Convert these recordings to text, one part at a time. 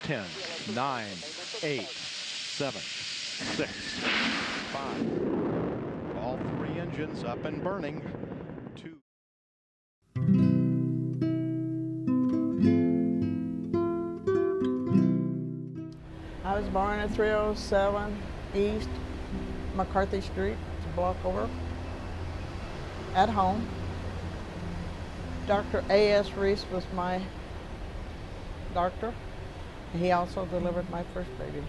10, 9, 8, 7, 6, 5. All three engines up and burning. 2. I was born at 307 East McCarthy Street, it's a block over, at home. Dr. A.S. Reese was my doctor. He also delivered my first baby.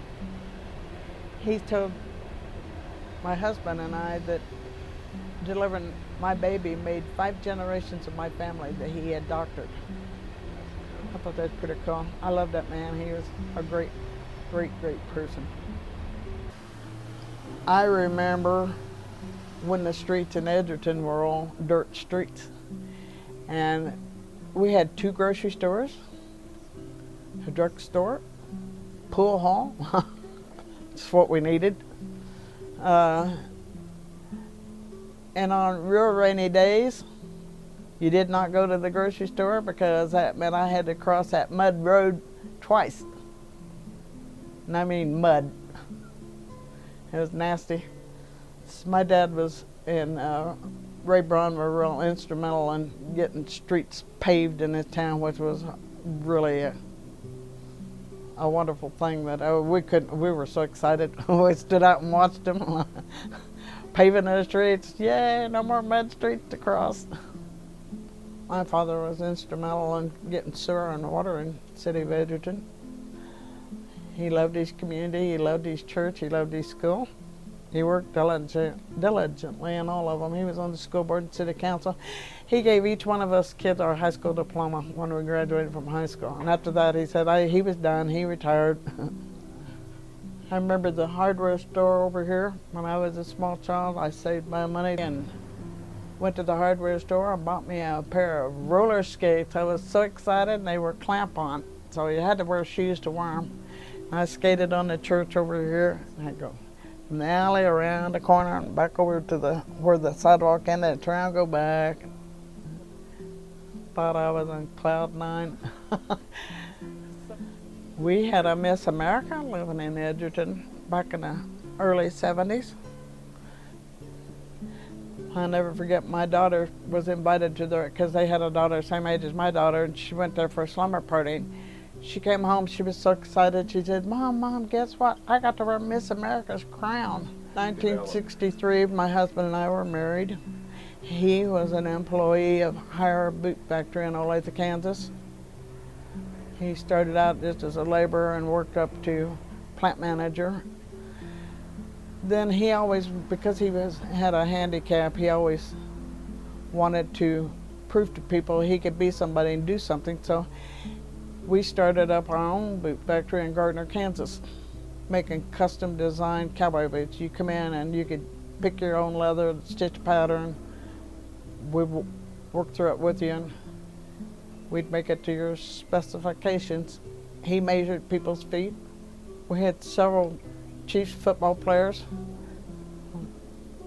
He told my husband and I that delivering my baby made 5 generations of my family that he had doctored. I thought that was pretty cool. I love that man. He was a great person. I remember when the streets in Edgerton were all dirt streets. And we had 2 grocery stores, a drugstore, pool hall. It's what we needed. And on real rainy days, you did not go to the grocery store because that meant I had to cross that mud road twice. And I mean mud. It was nasty. My dad was in Ray Braun were real instrumental in getting streets paved in this town, which was really a wonderful thing that we were so excited. We stood out and watched them paving the streets. Yay, no more mud streets to cross. My father was instrumental in getting sewer and water in the city of Edgerton. He loved his community, he loved his church, he loved his school. He worked diligently in all of them. He was on the school board and city council. He gave each one of us kids our high school diploma when we graduated from high school. And after that, he said he was done, he retired. I remember the hardware store over here. When I was a small child, I saved my money and went to the hardware store and bought me a pair of roller skates. I was so excited, and they were clamp-on, so you had to wear shoes to wear them. I skated on the church over here, and I'd go from the alley around the corner and back over to where the sidewalk ended and try and go back. Thought I was on cloud 9. We had a Miss America living in Edgerton back in the early 70s. I'll never forget, my daughter was invited to there because they had a daughter the same age as my daughter, and she went there for a slumber party. She came home, she was so excited. She said, Mom, guess what? I got to wear Miss America's crown. 1963, my husband and I were married. He was an employee of Hire Boot Factory in Olathe, Kansas. He started out just as a laborer and worked up to plant manager. Then he always, because he had a handicap, he always wanted to prove to people he could be somebody and do something. So we started up our own boot factory in Gardner, Kansas, making custom designed cowboy boots. You come in and you could pick your own leather, stitch a pattern. We'd work through it with you and we'd make it to your specifications. He measured people's feet. We had several Chiefs football players.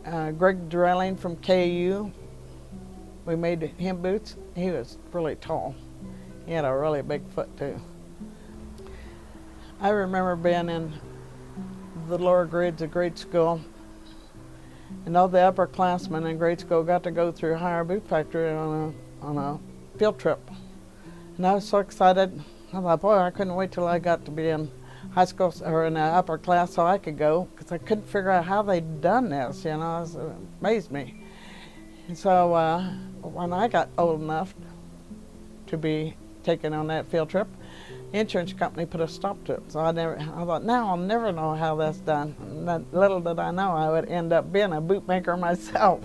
Greg Drilling from KU, we made him boots. He was really tall. He had a really big foot too. I remember being in the lower grades of grade school, and all the upperclassmen in grade school got to go through Hire Boot Factory on a field trip. And I was so excited. I thought, boy, I couldn't wait till I got to be in high school or in the upper class so I could go, because I couldn't figure out how they'd done this, you know. It amazed me. And so when I got old enough to be taken on that field trip, the insurance company put a stop to it. So I thought, now I'll never know how that's done. And little did I know I would end up being a bootmaker myself.